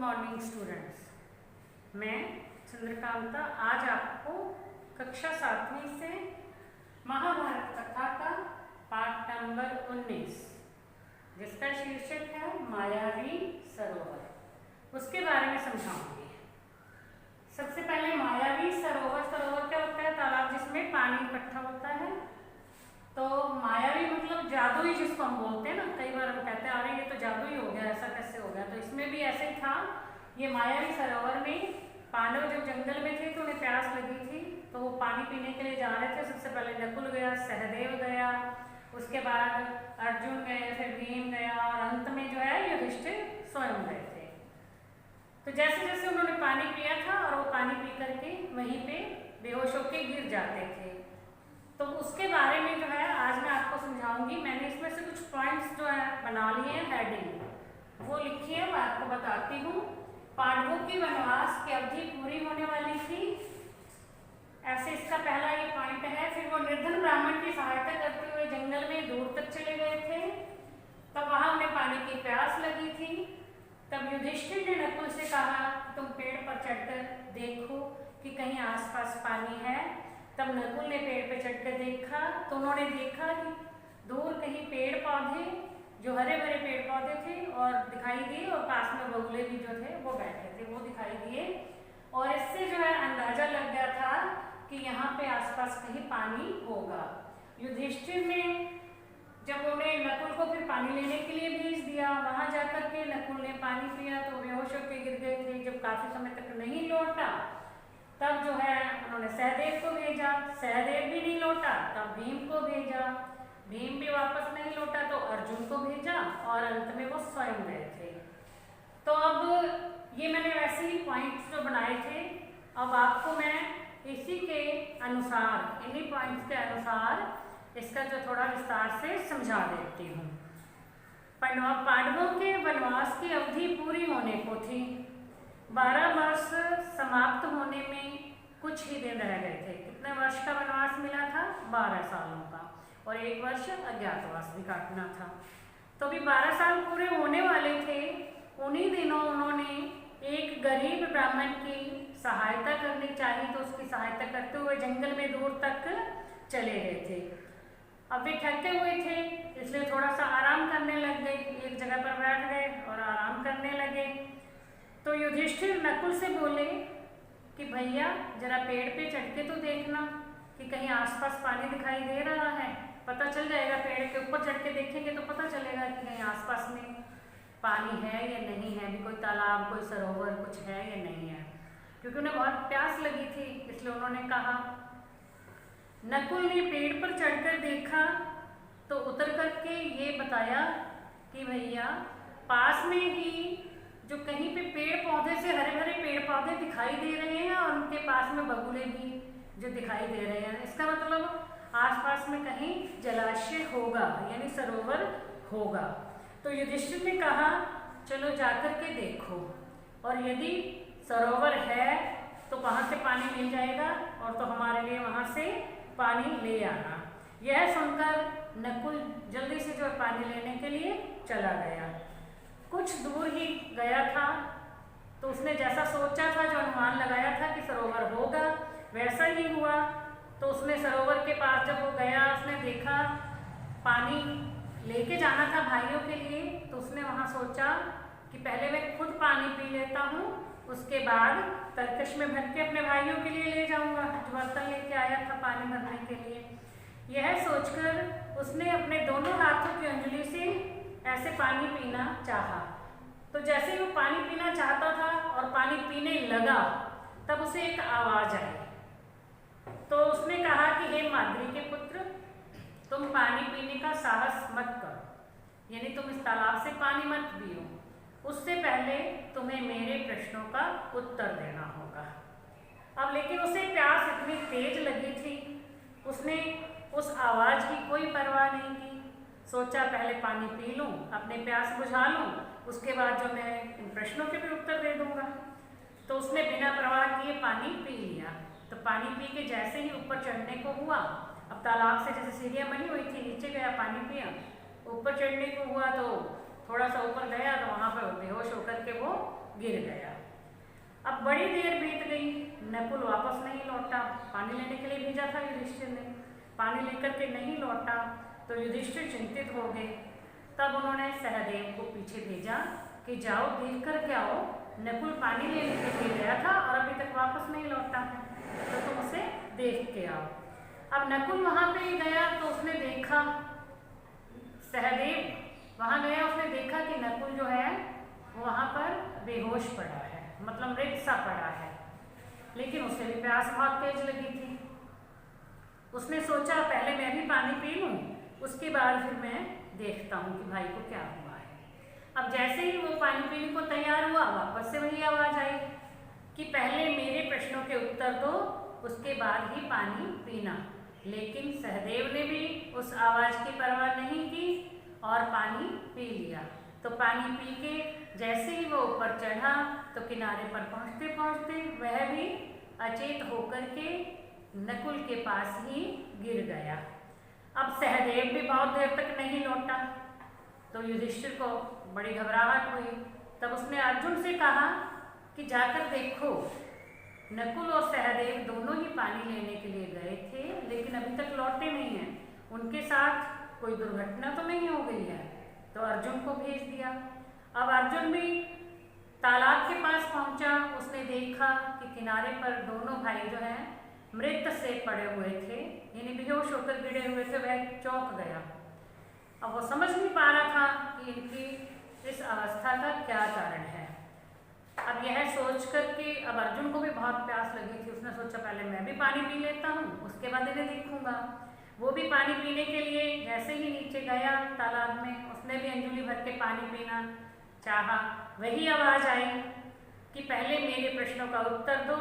Morning students, मैं चंद्रकांता आज आपको कक्षा 7वीं से महाभारत कथा का पाठ नंबर 19 जिसका शीर्षक है मायावी सरोवर, उसके बारे में समझाऊंगी। सबसे पहले मायावी सरोवर क्या होता है? तालाब जिसमें पानी इकट्ठा होता है। तो मायावी मतलब जादुई, जिसको हम बोलते हैं ना। कई बार हम कहते हैं अरे ये तो जादू ही हो गया, ऐसा कैसे हो गया? तो इसमें भी ऐसे ही था। ये मायावी सरोवर में पांडव जब जंगल में थे तो उन्हें प्यास लगी थी, तो वो पानी पीने के लिए जा रहे थे। सबसे पहले नकुल गया, सहदेव गया, उसके बाद अर्जुन गए, फिर भीम गया और अंत में जो है युधिष्ठिर स्वयं गए थे। तो जैसे जैसे उन्होंने पानी पिया था और वो पानी पी करके वहीं पे बेहोश होकर गिर जाते थे। तो उसके बारे में जो है आज मैं आपको समझाऊंगी। मैंने इसमें से कुछ पॉइंट्स जो है बना लिए हैं, हेडिंग वो लिखी है, मैं आपको बताती हूँ। पांडवों की वनवास की अवधि पूरी होने वाली थी, ऐसे इसका पहला ये पॉइंट है। फिर वो निर्धन ब्राह्मण की सहायता करते हुए जंगल में दूर तक चले गए थे, तब वहां उन्हें पानी की प्यास लगी थी। तब युधिष्ठिर ने नकुल से कहा तुम पेड़ पर चढ़कर देखो कि कहीं आसपास पानी है। तब नकुल ने पेड़ पर चढ़कर देखा तो उन्होंने देखा कि दूर कहीं पेड़ पौधे, जो हरे भरे पेड़ पौधे थे और दिखाई दिए, और पास में बगुले भी जो थे वो बैठे थे, वो दिखाई दिए। और इससे जो है अंदाजा लग गया था कि यहाँ पे आसपास कहीं पानी होगा। युधिष्ठिर ने जब उन्हें नकुल को फिर पानी लेने के लिए भेज दिया, वहां जाकर के नकुल ने पानी पिया तो बेहोश होकर गिर गए थे। जब काफी समय तक नहीं लौटा तब जो है उन्होंने सहदेव को भेजा, सहदेव भी नहीं लौटा, तब भीम को भेजा, भीम भी वापस नहीं लौटा तो अर्जुन को भेजा और अंत में वो स्वयं गए थे। तो अब ये मैंने वैसे ही पॉइंट्स जो बनाए थे, अब आपको मैं इसी के अनुसार, इन्हीं पॉइंट्स के अनुसार इसका जो थोड़ा विस्तार से समझा देती हूँ। पांडवों के वनवास की अवधि पूरी होने को थी। 12 वर्ष समाप्त होने में कुछ ही दिन रह गए थे। कितने वर्ष का वनवास मिला था? 12 सालों का, और 1 वर्ष अज्ञातवास भी काटना था। तो अभी 12 साल पूरे होने वाले थे। उन्हीं दिनों उन्होंने एक गरीब ब्राह्मण की सहायता करनी चाहिए, तो उसकी सहायता करते हुए जंगल में दूर तक चले गए थे। अब वे थके हुए थे, इसलिए थोड़ा सा आराम करने लग गए, एक जगह पर बैठ गए और आराम करने लगे। तो युधिष्ठिर नकुल से बोले कि भैया जरा पेड़ पे चढ़ के तो देखना कि कहीं आसपास पानी दिखाई दे रहा है, पता चल जाएगा। पेड़ के ऊपर चढ़ के देखेंगे तो पता चलेगा कि कहीं आसपास में पानी है या नहीं है, भी कोई तालाब, कोई सरोवर कुछ है या नहीं है, क्योंकि उन्हें बहुत प्यास लगी थी, इसलिए उन्होंने कहा। नकुल ने पेड़ पर चढ़कर देखा तो उतर करके ये बताया कि भैया पास में ही जो कहीं पे पेड़ पौधे से हरे भरे पेड़ पौधे दिखाई दे रहे हैं और उनके पास में बगुले भी जो दिखाई दे रहे हैं, इसका मतलब आसपास में कहीं जलाशय होगा, यानी सरोवर होगा। तो युधिष्ठिर ने कहा चलो जाकर के देखो, और यदि सरोवर है तो वहां से पानी मिल जाएगा, और तो हमारे लिए वहां से पानी ले आना। यह सुनकर नकुल जल्दी से जो पानी लेने के लिए चला गया। कुछ दूर ही गया था तो उसने जैसा सोचा था, जो अनुमान लगाया था कि सरोवर होगा, वैसा ही हुआ। तो उसने सरोवर के पास जब वो गया, उसने देखा पानी लेके जाना था भाइयों के लिए, तो उसने वहाँ सोचा कि पहले मैं खुद पानी पी लेता हूँ, उसके बाद तरकश में भर के अपने भाइयों के लिए ले जाऊँगा, जो बर्तन लेके आया था पानी भरने के लिए। यह सोचकर उसने अपने दोनों हाथों की अंजलि से ऐसे पानी पीना चाहा। तो जैसे वो पानी पीना चाहता था और पानी पीने लगा, तब उसे एक आवाज आई। तो उसने कहा कि हे माद्री के पुत्र, तुम पानी पीने का साहस मत करो, यानी तुम इस तालाब से पानी मत पियो, उससे पहले तुम्हें मेरे प्रश्नों का उत्तर देना होगा। अब लेकिन उसे प्यास इतनी तेज लगी थी, उसने उस आवाज की कोई परवाह नहीं की। सोचा पहले पानी पी लूं, अपने प्यास बुझा लूं, उसके बाद जो मैं इन प्रश्नों के भी उत्तर दे दूंगा। तो उसने बिना परवाह किए पानी पी लिया। तो पानी पी के जैसे ही ऊपर चढ़ने को हुआ, अब तालाब से जैसे सीढ़ियाँ बनी हुई थी, नीचे गया, पानी पिया, ऊपर चढ़ने को हुआ तो थोड़ा सा ऊपर गया तो वहाँ पर बेहोश होकर के वो गिर गया। अब बड़ी देर बीत गई, नकुल वापस नहीं लौटा। पानी लेने के लिए भेजा था युधिष्ठिर ने, पानी लेकर के नहीं लौटा तो युधिष्ठिर चिंतित हो गए। तब उन्होंने सहदेव को पीछे भेजा कि जाओ देख कर के आओ, नकुल पानी लेने के लिए गया था और अभी तक वापस नहीं लौटा है, तो तुम उसे देख के आओ। अब नकुल वहाँ पे गया तो उसने देखा, सहदेव वहाँ गया, उसने देखा कि नकुल जो है वो वहाँ पर बेहोश पड़ा है, मतलब मृत सा पड़ा है। लेकिन उसे भी प्यास बहुत तेज लगी थी। उसने सोचा पहले मैं भी पानी पी लूँ, उसके बाद फिर मैं देखता हूँ कि भाई को क्या हुआ है। अब जैसे ही वो पानी पीने को तैयार हुआ, वापस से वही आवाज़ आई कि पहले मेरे प्रश्नों के उत्तर दो, उसके बाद ही पानी पीना। लेकिन सहदेव ने भी उस आवाज़ की परवाह नहीं की और पानी पी लिया। तो पानी पी के जैसे ही वो ऊपर चढ़ा तो किनारे पर पहुँचते पहुँचते वह भी अचेत होकर के नकुल के पास ही गिर गया। अब सहदेव भी बहुत देर तक नहीं लौटा तो युधिष्ठिर को बड़ी घबराहट हुई। तब उसने अर्जुन से कहा कि जाकर देखो, नकुल और सहदेव दोनों ही पानी लेने के लिए गए थे लेकिन अभी तक लौटे नहीं हैं, उनके साथ कोई दुर्घटना तो नहीं हो गई है। तो अर्जुन को भेज दिया। अब अर्जुन भी तालाब के पास पहुंचा, उसने देखा कि किनारे पर दोनों भाई जो हैं मृत से पड़े हुए थे, यानी बेहोश होकर गिरे हुए थे। वह चौंक गया। अब वो समझ नहीं पा रहा था कि इनकी इस अवस्था का क्या कारण है। अब यह सोच कर के अब अर्जुन को भी बहुत प्यास लगी थी। उसने सोचा पहले मैं भी पानी पी लेता हूँ, उसके बाद इन्हें देखूंगा। वो भी पानी पीने के लिए जैसे ही नीचे गया तालाब में, उसने भी अंजुली भर के पानी पीना चाहा। वही आवाज़ आई कि पहले मेरे प्रश्नों का उत्तर दो,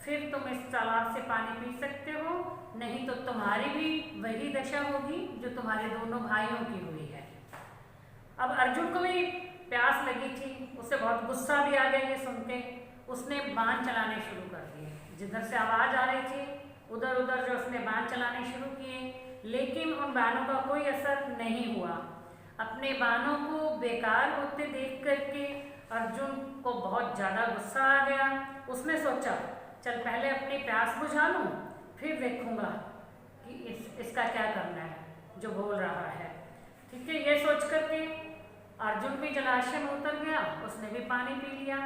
फिर तुम इस तालाब से पानी पी सकते हो, नहीं तो तुम्हारी भी वही दशा होगी जो तुम्हारे दोनों भाइयों की हुई है। अब अर्जुन को भी प्यास लगी थी, उसे बहुत गुस्सा भी आ गया ये सुन के। उसने बाण चलाने शुरू कर दिए। जिधर से आवाज़ आ रही थी उधर उधर जो उसने बाण चलाने शुरू किए, लेकिन उन बाणों का कोई असर नहीं हुआ। अपने बाणों को बेकार होते देख करके अर्जुन को बहुत ज़्यादा गुस्सा आ गया। उसने सोचा चल पहले अपनी प्यास बुझा लूँ, फिर देखूँगा कि इसका क्या करना है जो बोल रहा है। ठीक है, ये सोच करके अर्जुन भी जलाशय में उतर गया, उसने भी पानी पी लिया।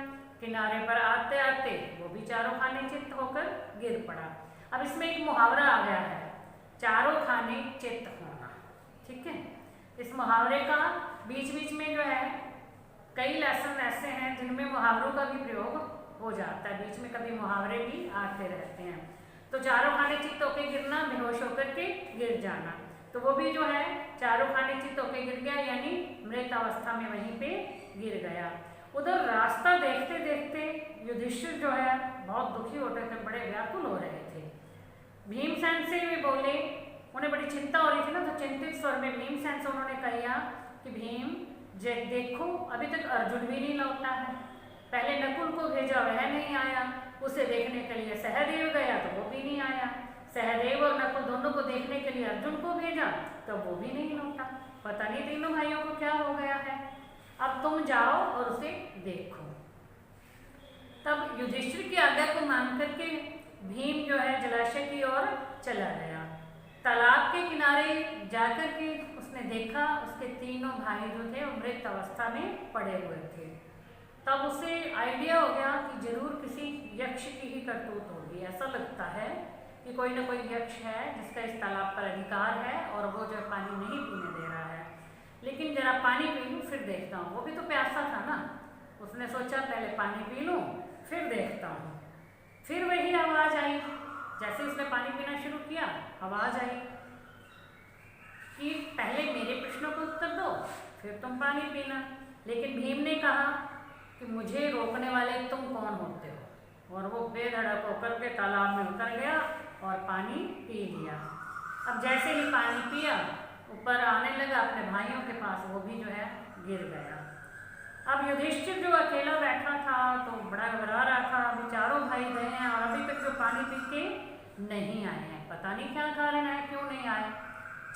किनारे पर आते आते वो भी चारों खाने चित्त होकर गिर पड़ा। अब इसमें एक मुहावरा आ गया है, चारों खाने चित्त होना। ठीक है, इस मुहावरे का बीच बीच में जो है कई लेसन ऐसे हैं जिनमें मुहावरों का भी प्रयोग हो जाता है, बीच में कभी मुहावरे भी आते रहते हैं। तो चारों खाने चित्त होकर गिरना, बेहोश होकर के गिर जाना, तो वो भी जो है चारों खाने चित्त होकर गिर गया, यानी मृत अवस्था में वहीं पे गिर गया। उधर रास्ता देखते देखते युधिष्ठिर जो है बहुत दुखी होते थे, बड़े व्याकुल हो रहे थे। भीमसेन से वे बोले, उन्हें बड़ी चिंता हो रही थी ना, तो चिंतित स्वर में भीमसेन से उन्होंने कहा कि भीम देखो अभी तक अर्जुन भी नहीं लौटा है, पहले नकुल को भेजा वह नहीं आया, उसे देखने के लिए सहदेव गया तो वो भी नहीं आया, सहदेव और नकुल दोनों को देखने के लिए अर्जुन को भेजा तो वो भी नहीं लौटा। पता नहीं तीनों भाइयों को क्या हो गया है, अब तुम जाओ और उसे देखो। तब युधिष्ठिर की आज्ञा को मान करके भीम जो है जलाशय की ओर चला गया। तालाब के किनारे जाकर के उसने देखा उसके तीनों भाई जो थे मृत अवस्था में पड़े हुए थे। तब उसे आइडिया हो गया कि जरूर किसी यक्ष की ही करतूत होगी। ऐसा लगता है कि कोई ना कोई यक्ष है जिसका इस तालाब पर अधिकार है और वो जो पानी नहीं पीने दे रहा है। लेकिन जरा पानी पी लूँ फिर देखता हूँ, वो भी तो प्यासा था ना। उसने सोचा पहले पानी पी लूँ फिर देखता हूँ। फिर वही आवाज़ आई, जैसे उसने पानी पीना शुरू किया आवाज़ आई कि पहले मेरे प्रश्नों का उत्तर दो फिर तुम पानी पीना। लेकिन भीम ने कहा कि मुझे रोकने वाले तुम कौन होते हो, और वो बेधड़क होकर के तालाब में उतर गया और पानी पी लिया। अब जैसे ही पानी पिया ऊपर आने लगा अपने भाइयों के पास, वो भी जो है गिर गया। अब युधिष्ठिर जो अकेला बैठा था तो बड़ा घबरा रहा था, अभी चारों भाई गए हैं और अभी तक जो पानी पी के नहीं आए हैं, पता नहीं क्या कारण है क्यों नहीं आए।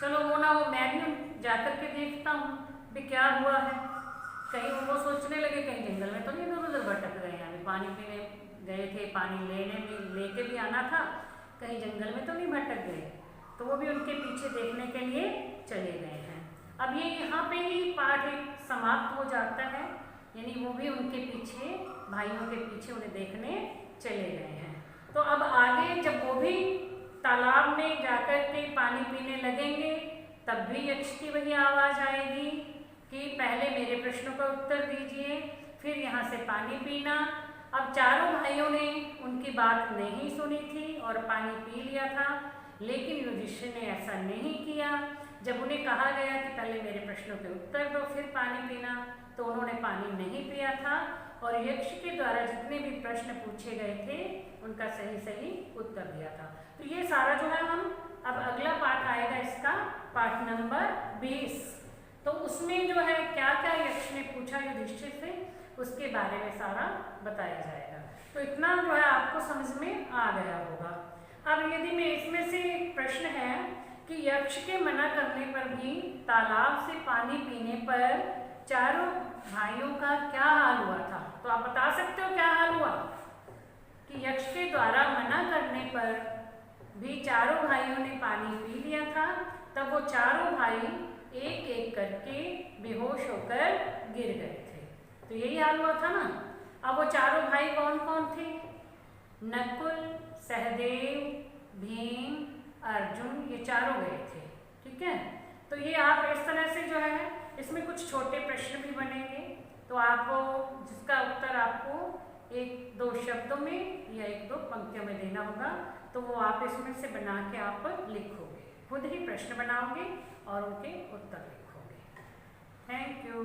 चलो वो ना हो, मैं भी जाकर के देखता हूँ भी क्या हुआ है। कहीं वो सोचने लगे कहीं जंगल में तो नहीं इधर उधर भटक पानी पीने गए थे, पानी लेके भी आना था, कहीं जंगल में तो नहीं भटक गए, तो वो भी उनके पीछे देखने के लिए चले गए हैं। अब ये यहाँ पे ही पाठ समाप्त हो जाता है, यानी वो भी उनके पीछे, भाइयों के पीछे उन्हें देखने चले गए हैं। तो अब आगे जब वो भी तालाब में जाकर के पानी पीने लगेंगे, तब भी यक्ष की वही आवाज़ आएगी कि पहले मेरे प्रश्नों का उत्तर दीजिए, फिर यहाँ से पानी पीना। अब चारों भाइयों ने उनकी बात नहीं सुनी थी और पानी पी लिया था, लेकिन युधिष्ठिर ने ऐसा नहीं किया। जब उन्हें कहा गया कि पहले मेरे प्रश्नों के उत्तर दो फिर पानी पीना, तो उन्होंने पानी नहीं पिया था और यक्ष के द्वारा जितने भी प्रश्न पूछे गए थे उनका सही सही उत्तर दिया था। तो ये सारा जो है हम अब अगला पाठ आएगा इसका, पाठ नंबर 20। तो उसमें जो है क्या क्या यक्ष ने पूछा युधिष्ठिर से, उसके बारे में सारा बताया जाएगा। तो इतना जो है आपको समझ में आ गया होगा। अब यदि मैं इसमें से एक प्रश्न है कि यक्ष के मना करने पर भी तालाब से पानी पीने पर चारों भाइयों का क्या हाल हुआ था, तो आप बता सकते हो क्या हाल हुआ? कि यक्ष के द्वारा मना करने पर भी चारों भाइयों ने पानी पी लिया था, तब वो चारों भाई एक एक करके बेहोश होकर गिर गए थे। तो यही हाल हुआ था ना। अब वो चारों भाई कौन कौन थे? नकुल, सहदेव, भीम, अर्जुन, ये चारों गए थे। ठीक है, तो ये आप इस तरह से जो है इसमें कुछ छोटे प्रश्न भी बनेंगे, तो आप जिसका उत्तर आपको एक दो शब्दों में या एक दो पंक्तियों में देना होगा, तो वो आप इसमें से बना के आप लिखोगे, खुद ही प्रश्न बनाओगे और उनके उत्तर लिखोगे। Thank you.